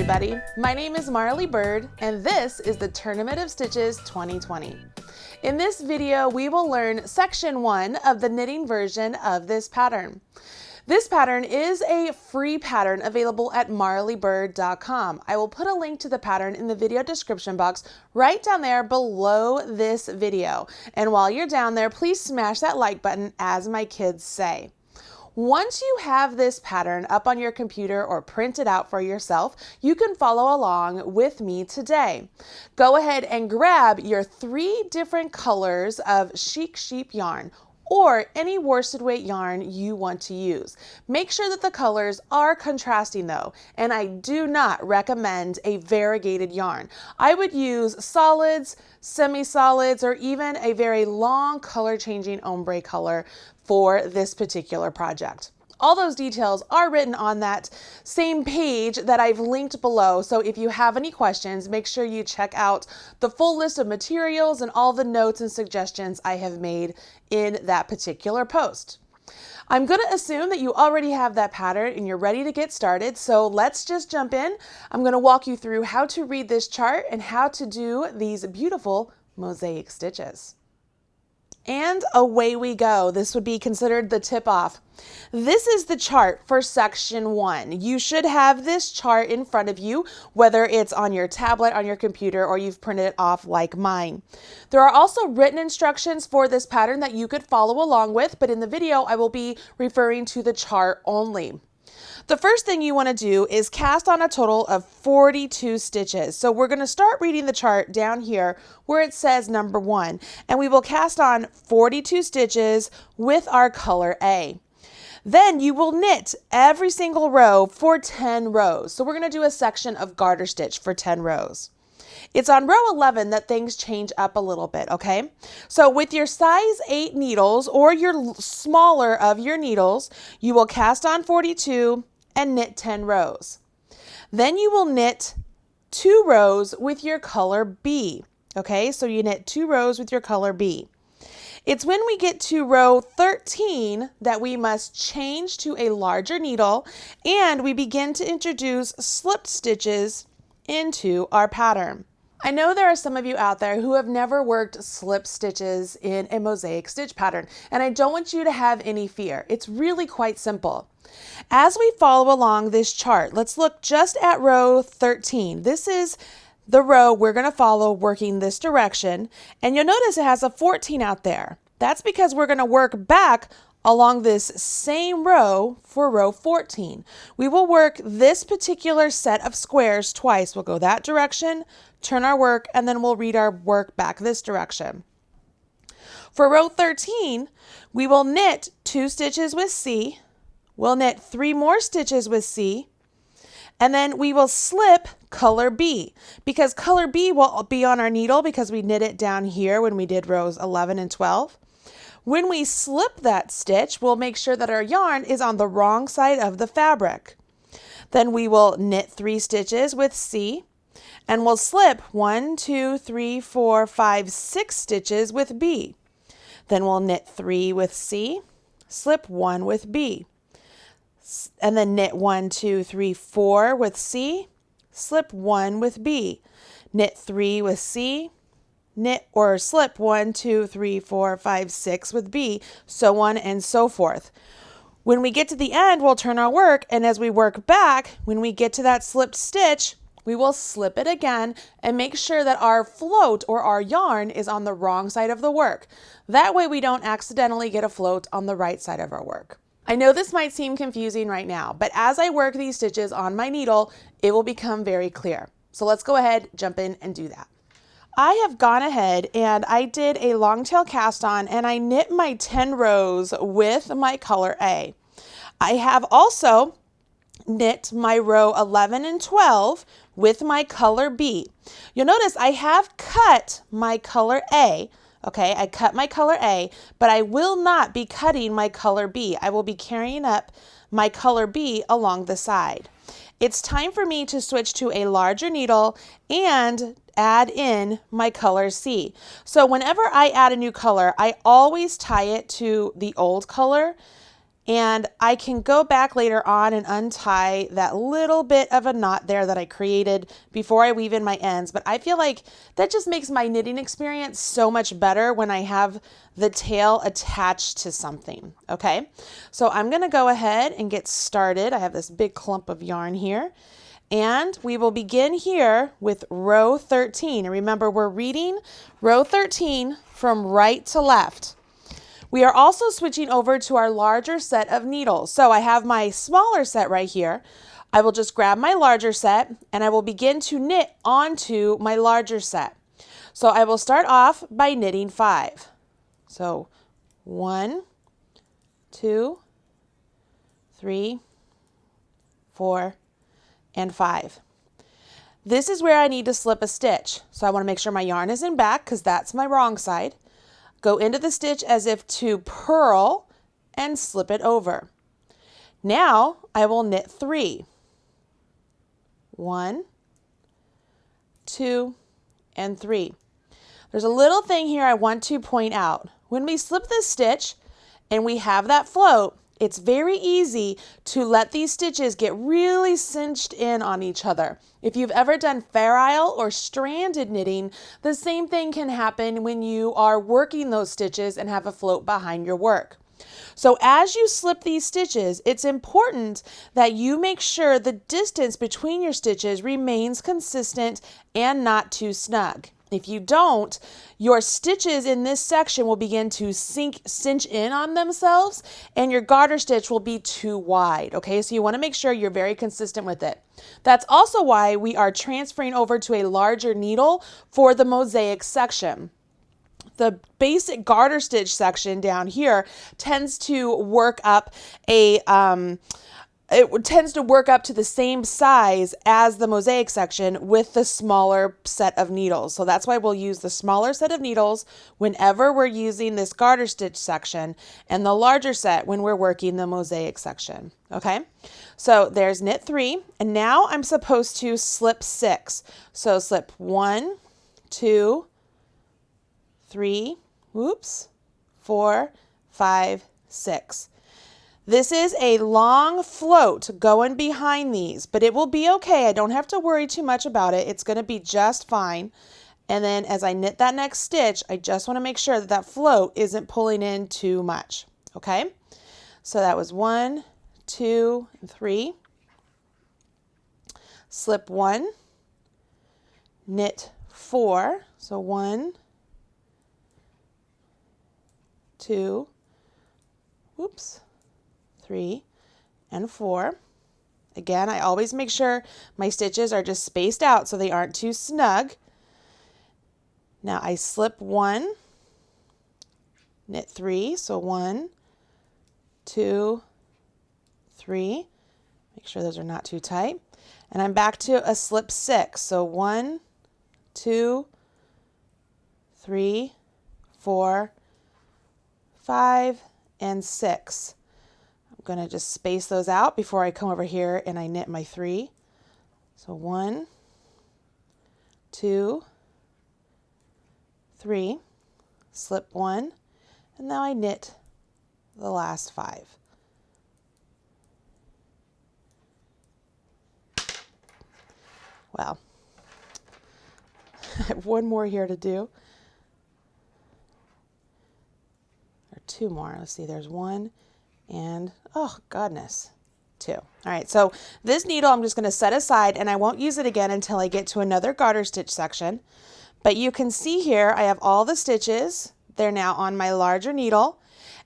everybody. My name is Marley Bird, and this is the Tournament of Stitches 2020. In this video, we will learn section 1 of the knitting version of this pattern. This pattern is a free pattern available at marleybird.com. I will put a link to the pattern in the video description box right down there below this video. And while you're down there, please smash that like button, as my kids say. Once you have this pattern up on your computer or print it out for yourself, you can follow along with me today. Go ahead and grab your 3 different colors of chic sheep yarn or any worsted weight yarn you want to use. Make sure that the colors are contrasting though, and I do not recommend a variegated yarn. I would use solids, semi-solids, or even a very long color changing ombre color for this particular project. All those details are written on that same page that I've linked below, so if you have any questions, make sure you check out the full list of materials and all the notes and suggestions I have made in that particular post. I'm going to assume that you already have that pattern and you're ready to get started, so let's just jump in. I'm going to walk you through how to read this chart and how to do these beautiful mosaic stitches. And away we go. This would be considered the tip off. This is the chart for section 1. You should have this chart in front of you, whether it's on your tablet, on your computer, or you've printed it off like mine. There are also written instructions for this pattern that you could follow along with, but in the video I will be referring to the chart only. The first thing you want to do is cast on a total of 42 stitches. So we're going to start reading the chart down here where it says number 1, and we will cast on 42 stitches with our color A. Then you will knit every single row for 10 rows. So we're going to do a section of garter stitch for 10 rows. It's on row 11 that things change up a little bit, okay? So with your size 8 needles or your smaller of your needles, you will cast on 42 and knit 10 rows. Then you will knit 2 rows with your color B, okay? So you knit 2 rows with your color B. It's when we get to row 13 that we must change to a larger needle and we begin to introduce slipped stitches into our pattern. I know there are some of you out there who have never worked slip stitches in a mosaic stitch pattern, and I don't want you to have any fear. It's really quite simple. As we follow along this chart, let's look just at row 13. This is the row we're going to follow working this direction, and you'll notice it has a 14 out there. That's because we're going to work back along this same row for row 14. We will work this particular set of squares twice. We'll go that direction, turn our work, and then we'll read our work back this direction. For row 13, we will knit 2 stitches with C, we'll knit 3 more stitches with C, and then we will slip color B, because color B will be on our needle because we knit it down here when we did rows 11 and 12. When we slip that stitch, we'll make sure that our yarn is on the wrong side of the fabric. Then we will knit 3 stitches with C, and we'll slip 1, 2, 3, 4, 5, 6 stitches with B. Then we'll knit 3 with C, slip 1 with B, and then knit 1, 2, 3, 4 with C, slip 1 with B, knit 3 with C, knit or slip 1, 2, 3, 4, 5, 6 with B, so on and so forth. When we get to the end, we'll turn our work, and as we work back, when we get to that slipped stitch, we will slip it again and make sure that our float or our yarn is on the wrong side of the work. That way we don't accidentally get a float on the right side of our work. I know this might seem confusing right now, but as I work these stitches on my needle, it will become very clear. So let's go ahead, jump in and do that. I have gone ahead and I did a long tail cast on and I knit my 10 rows with my color A. I have also knit my row 11 and 12 with my color B. You'll notice I have cut my color A. Okay, I cut my color A, but I will not be cutting my color B. I will be carrying up my color B along the side. It's time for me to switch to a larger needle and add in my color C. So whenever I add a new color, I always tie it to the old color And I can go back later on and untie that little bit of a knot there that I created before I weave in my ends. But I feel like that just makes my knitting experience so much better when I have the tail attached to something. Okay, so I'm going to go ahead and get started. I have this big clump of yarn here. And we will begin here with row 13. And remember, we're reading row 13 from right to left. We are also switching over to our larger set of needles. So I have my smaller set right here. I will just grab my larger set and I will begin to knit onto my larger set. So I will start off by knitting 5. So 1, 2, 3, 4, and 5. This is where I need to slip a stitch. So I want to make sure my yarn is in back because that's my wrong side. Go into the stitch as if to purl and slip it over. Now I will knit 3. 1, 2, and 3. There's a little thing here I want to point out. When we slip this stitch and we have that float, it's very easy to let these stitches get really cinched in on each other. If you've ever done fair isle or stranded knitting, the same thing can happen when you are working those stitches and have a float behind your work. So as you slip these stitches, it's important that you make sure the distance between your stitches remains consistent and not too snug. If you don't, your stitches in this section will begin to cinch in on themselves and your garter stitch will be too wide. Okay, so you want to make sure you're very consistent with it. That's also why we are transferring over to a larger needle for the mosaic section. The basic garter stitch section down here tends to work up to the same size as the mosaic section with the smaller set of needles. So that's why we'll use the smaller set of needles whenever we're using this garter stitch section and the larger set when we're working the mosaic section. Okay, so there's knit 3 and now I'm supposed to slip 6. So slip 1, 2, 3, 4, 5, 6. This is a long float going behind these, but it will be okay. I don't have to worry too much about it. It's going to be just fine. And then as I knit that next stitch, I just want to make sure that that float isn't pulling in too much. Okay, so that was 1, 2, and 3. Slip 1, knit 4. So 1, 2, 3, and 4. Again, I always make sure my stitches are just spaced out so they aren't too snug. Now I slip 1, knit 3, so 1, 2, 3. Make sure those are not too tight. And I'm back to a slip 6, so 1, 2, 3, 4, 5, and 6. I'm going to just space those out before I come over here and I knit my 3. So 1, 2, 3, slip 1, and now I knit the last 5. Well, I have one more here to do. Or 2 more. Let's see, there's 1 and, oh goodness, 2. All right, so this needle I'm just going to set aside and I won't use it again until I get to another garter stitch section. But you can see here I have all the stitches. They're now on my larger needle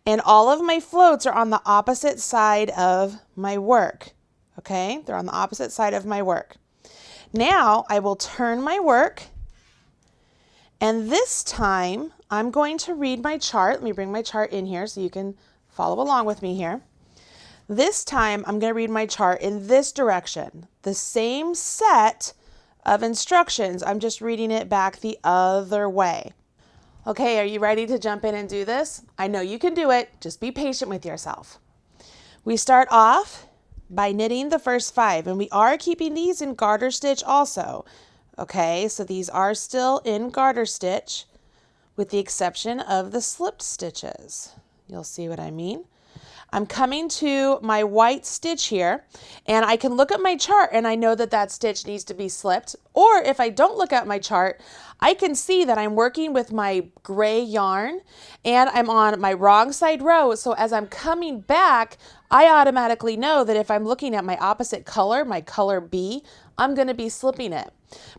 and all of my floats are on the opposite side of my work. Okay, they're on the opposite side of my work. Now I will turn my work and this time I'm going to read my chart. Let me bring my chart in here so you can follow along with me here. This time I'm going to read my chart in this direction. The same set of instructions. I'm just reading it back the other way. Okay, are you ready to jump in and do this? I know you can do it. Just be patient with yourself. We start off by knitting the first 5 and we are keeping these in garter stitch also. Okay, so these are still in garter stitch with the exception of the slipped stitches. You'll see what I mean. I'm coming to my white stitch here, and I can look at my chart and I know that that stitch needs to be slipped. Or if I don't look at my chart, I can see that I'm working with my gray yarn and I'm on my wrong side row. So as I'm coming back, I automatically know that if I'm looking at my opposite color, my color B, I'm going to be slipping it.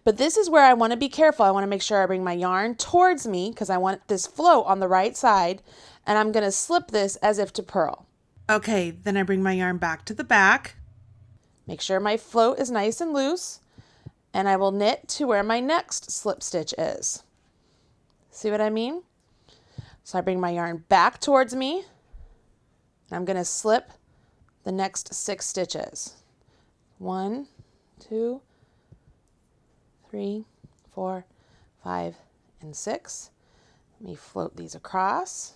But this is where I want to be careful. I want to make sure I bring my yarn towards me because I want this float on the right side, and I'm going to slip this as if to purl. Okay, then I bring my yarn back to the back. Make sure my float is nice and loose, and I will knit to where my next slip stitch is. See what I mean? So I bring my yarn back towards me, and I'm going to slip the next 6 stitches. 1, 2, 3, 4, 5, and 6. Let me float these across.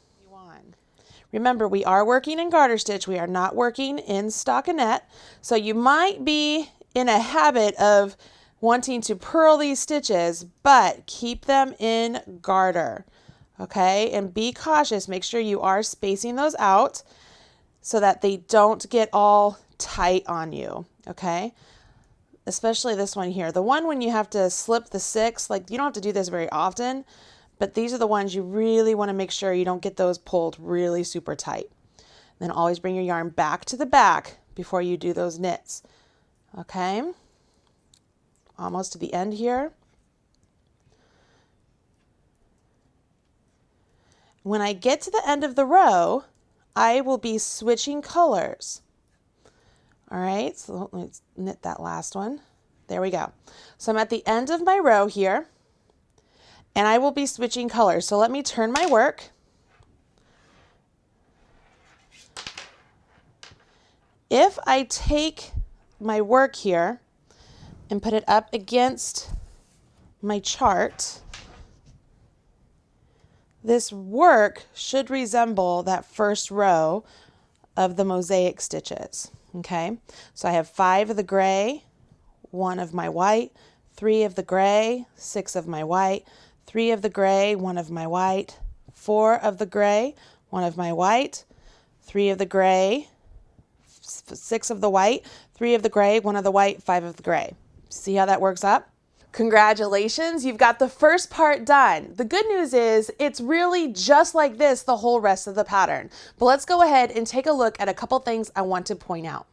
Remember, we are working in garter stitch. We are not working in stockinette. So you might be in a habit of wanting to purl these stitches, but keep them in garter, okay? And be cautious. Make sure you are spacing those out so that they don't get all tight on you, okay? Especially this one here. The one when you have to slip the 6, like you don't have to do this very often, but these are the ones you really want to make sure you don't get those pulled really super tight. Then always bring your yarn back to the back before you do those knits. Okay? Almost to the end here. When I get to the end of the row, I will be switching colors. All right, so let's knit that last one. There we go. So I'm at the end of my row here, and I will be switching colors. So let me turn my work. If I take my work here and put it up against my chart, this work should resemble that first row of the mosaic stitches. Okay, so I have 5 of the gray, 1 of my white, 3 of the gray, 6 of my white, 3 of the gray, 1 of my white, 4 of the gray, 1 of my white, 3 of the gray, 6 of the white, 3 of the gray, 1 of the white, 5 of the gray. See how that works up? Congratulations, you've got the first part done. The good news is it's really just like this the whole rest of the pattern. But let's go ahead and take a look at a couple things I want to point out.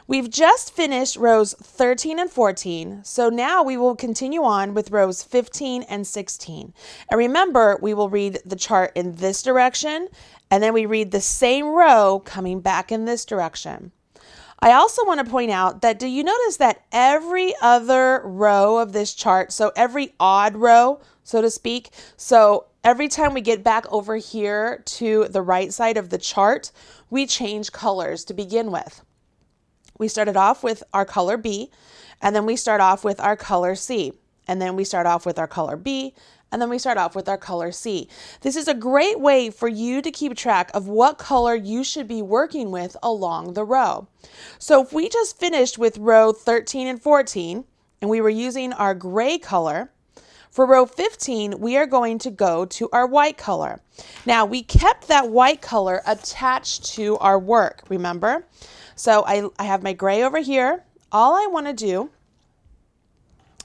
We've just finished rows 13 and 14, so now we will continue on with rows 15 and 16. And remember, we will read the chart in this direction, and then we read the same row coming back in this direction. I also want to point out that, do you notice that every other row of this chart, so every odd row, so to speak, so every time we get back over here to the right side of the chart, we change colors to begin with. We started off with our color B, and then we start off with our color C, and then we start off with our color B, and then we start off with our color C. This is a great way for you to keep track of what color you should be working with along the row. So if we just finished with row 13 and 14, and we were using our gray color, for row 15, we are going to go to our white color. Now, we kept that white color attached to our work, remember? So I have my gray over here. All I want to do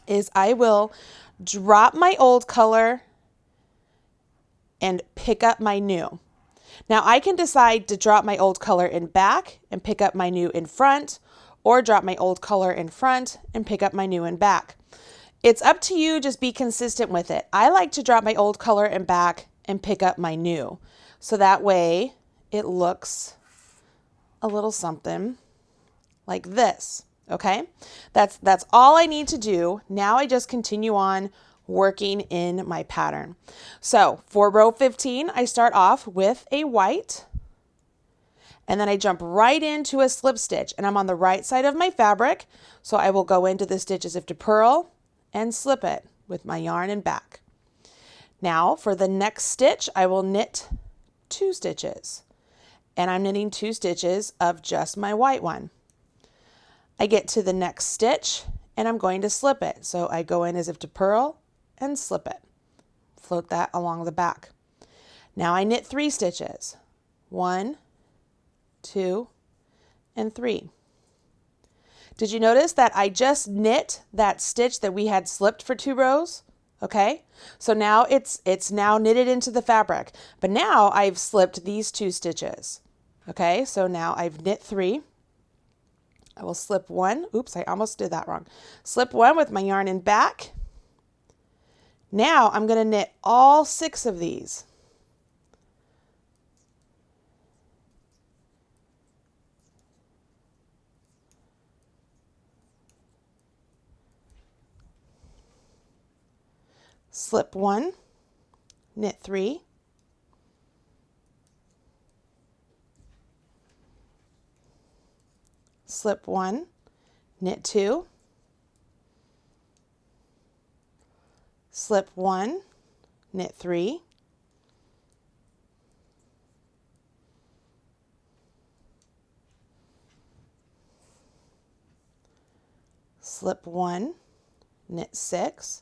is I will drop my old color and pick up my new. Now I can decide to drop my old color in back and pick up my new in front, or drop my old color in front and pick up my new in back. It's up to you, just be consistent with it. I like to drop my old color in back and pick up my new. So that way it looks a little something like this. Okay, that's all I need to do. Now I just continue on working in my pattern. So for row 15, I start off with a white, and then I jump right into a slip stitch, and I'm on the right side of my fabric. So I will go into the stitch as if to purl and slip it with my yarn and back. Now for the next stitch, I will knit 2 stitches, and I'm knitting 2 stitches of just my white one. I get to the next stitch and I'm going to slip it. So I go in as if to purl and slip it. Float that along the back. Now I knit 3 stitches. 1, 2, and 3. Did you notice that I just knit that stitch that we had slipped for 2 rows? Okay, so now it's now knitted into the fabric, but now I've slipped these 2 stitches. Okay, so now I've knit 3. I will slip 1. Oops, I almost did that wrong. Slip 1 with my yarn in back. Now I'm going to knit all 6 of these. Slip 1, knit 3, slip 1, knit 2, slip 1, knit 3, slip 1, knit 6,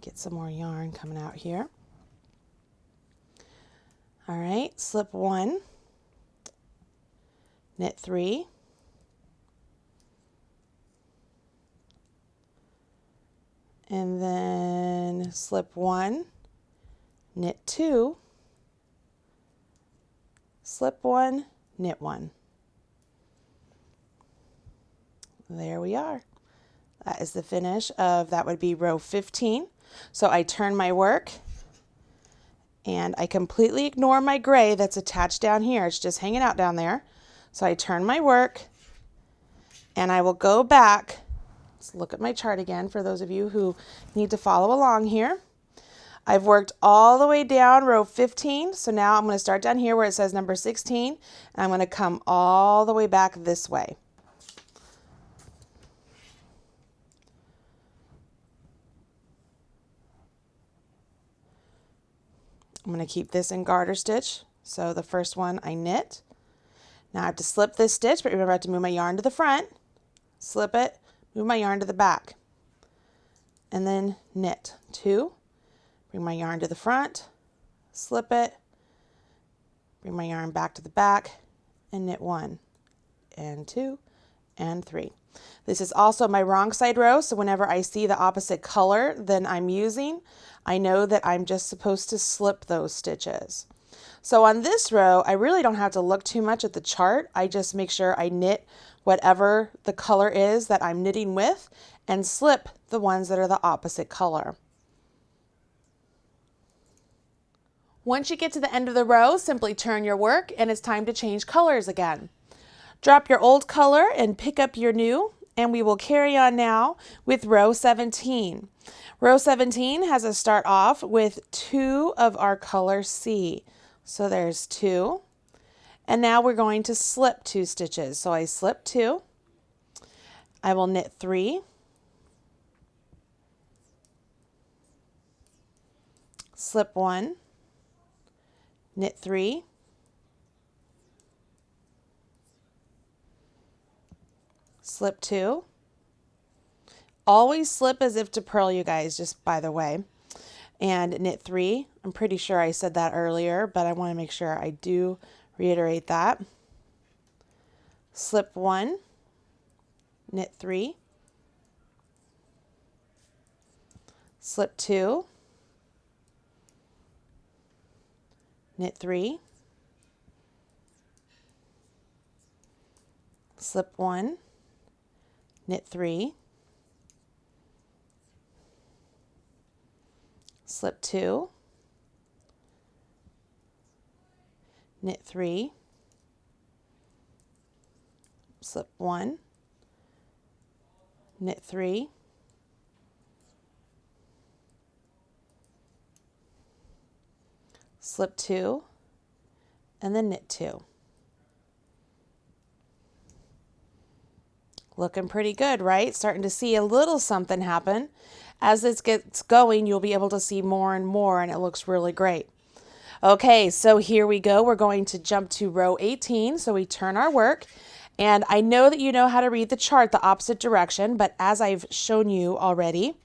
get some more yarn coming out here. All right, slip 1, knit 3, and then slip 1, knit 2, slip 1, knit 1. There we are. That is the finish of, that would be row 15. So I turn my work and I completely ignore my gray that's attached down here. It's just hanging out down there. So I turn my work and I will go back. Let's look at my chart again for those of you who need to follow along here. I've worked all the way down row 15. So now I'm going to start down here where it says number 16 and I'm going to come all the way back this way. I'm going to keep this in garter stitch. So the first one I knit. Now I have to slip this stitch, but remember I have to move my yarn to the front, slip it, move my yarn to the back, and then knit 2, bring my yarn to the front, slip it, bring my yarn back to the back, and knit 1, and 2, and 3. This is also my wrong side row, so whenever I see the opposite color than I'm using, I know that I'm just supposed to slip those stitches. So on this row, I really don't have to look too much at the chart. I just make sure I knit whatever the color is that I'm knitting with and slip the ones that are the opposite color. Once you get to the end of the row, simply turn your work and it's time to change colors again. Drop your old color and pick up your new, and we will carry on now with row 17. Row 17 has us start off with 2 of our color C. So there's 2, and now we're going to slip 2 stitches. So I slip 2, I will knit 3, slip 1, knit 3, slip 2. Always slip as if to purl, you guys, just by the way. And knit 3. I'm pretty sure I said that earlier, but I want to make sure I do reiterate that. Slip 1, knit 3, slip 2, knit 3, slip 1, knit 3, slip 2, knit 3, slip 1, knit 3, slip 2, and then knit 2. Looking pretty good, right? Starting to see a little something happen. As this gets going, you'll be able to see more and more, and it looks really great. Okay, so here we go. We're going to jump to row 18. So we turn our work, and I know that you know how to read the chart the opposite direction, but as I've shown you already,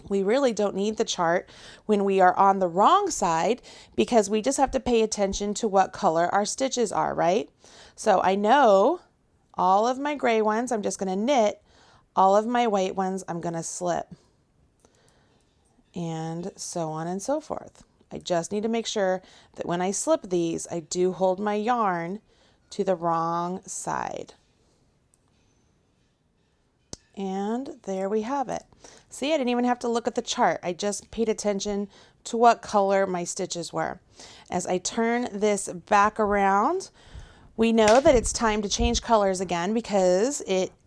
We really don't need the chart when we are on the wrong side because we just have to pay attention to what color our stitches are, right? So I know all of my gray ones, I'm just going to knit. All of my white ones, I'm going to slip. And so on and so forth. I just need to make sure that when I slip these, I do hold my yarn to the wrong side. And there we have it. See, I didn't even have to look at the chart. I just paid attention to what color my stitches were. As I turn this back around, we know that it's time to change colors again because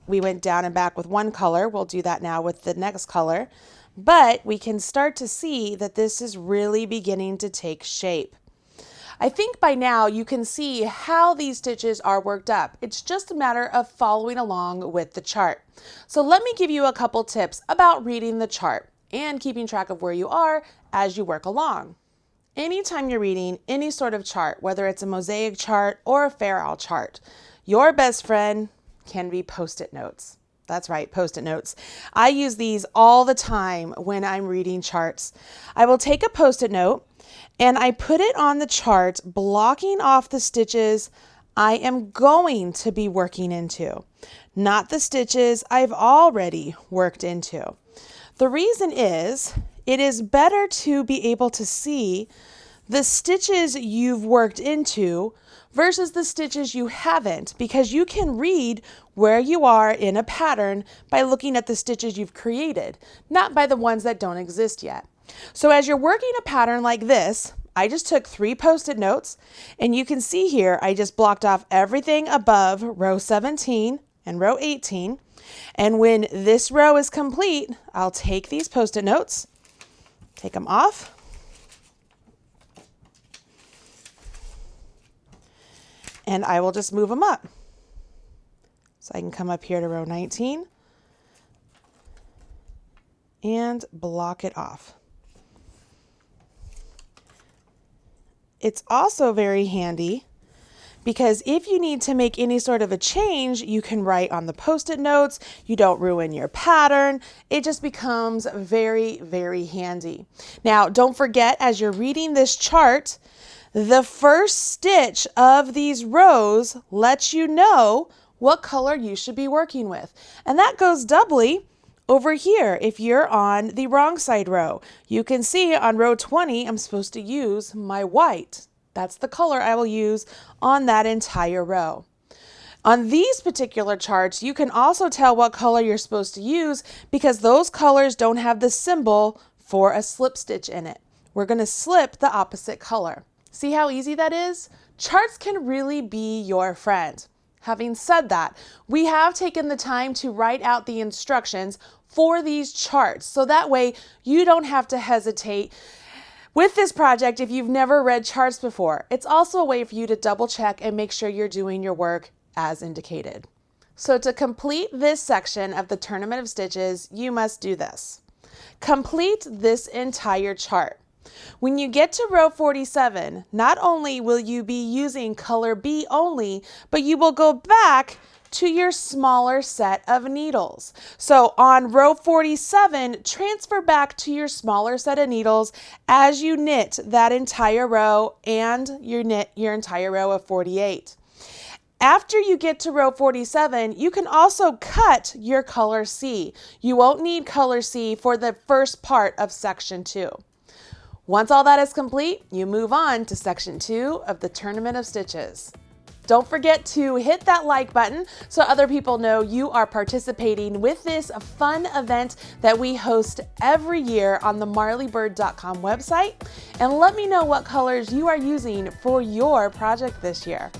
we went down and back with one color. We'll do that now with the next color. But we can start to see that this is really beginning to take shape. I think by now you can see how these stitches are worked up. It's just a matter of following along with the chart. So let me give you a couple tips about reading the chart and keeping track of where you are as you work along. Anytime you're reading any sort of chart, whether it's a Mosaic chart or a Fair Owl chart, your best friend can be Post-it notes. That's right, Post-it notes. I use these all the time when I'm reading charts. I will take a Post-it note and I put it on the chart, blocking off the stitches I am going to be working into, not the stitches I've already worked into. The reason is, it is better to be able to see the stitches you've worked into versus the stitches you haven't, because you can read where you are in a pattern by looking at the stitches you've created, not by the ones that don't exist yet. So as you're working a pattern like this, I just took 3 Post-it notes, and you can see here I just blocked off everything above row 17 and row 18. And when this row is complete, I'll take these Post-it notes, take them off, and I will just move them up. So I can come up here to row 19 and block it off. It's also very handy because if you need to make any sort of a change, you can write on the Post-it notes. You don't ruin your pattern. It just becomes very, very handy. Now, don't forget, as you're reading this chart, the first stitch of these rows lets you know what color you should be working with. And that goes doubly over here if you're on the wrong side row. You can see on row 20, I'm supposed to use my white. That's the color I will use on that entire row. On these particular charts, you can also tell what color you're supposed to use because those colors don't have the symbol for a slip stitch in it. We're going to slip the opposite color. See how easy that is? Charts can really be your friend. Having said that, we have taken the time to write out the instructions for these charts, so that way you don't have to hesitate with this project if you've never read charts before. It's also a way for you to double check and make sure you're doing your work as indicated. So to complete this section of the Tournament of Stitches, you must do this. Complete this entire chart. When you get to row 47, not only will you be using color B only, but you will go back to your smaller set of needles. So on row 47, transfer back to your smaller set of needles as you knit that entire row and you knit your entire row of 48. After you get to row 47, you can also cut your color C. You won't need color C for the first part of section 2. Once all that is complete, you move on to section 2 of the Tournament of Stitches. Don't forget to hit that like button so other people know you are participating with this fun event that we host every year on the marleybird.com website, and let me know what colors you are using for your project this year.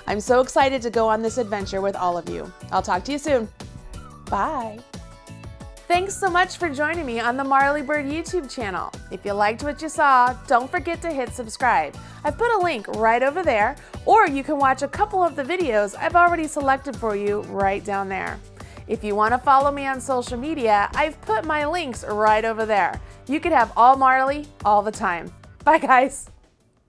I'm so excited to go on this adventure with all of you. I'll talk to you soon. Bye. Thanks so much for joining me on the Marley Bird YouTube channel. If you liked what you saw, don't forget to hit subscribe. I've put a link right over there, or you can watch a couple of the videos I've already selected for you right down there. If you want to follow me on social media, I've put my links right over there. You could have all Marley all the time. Bye guys.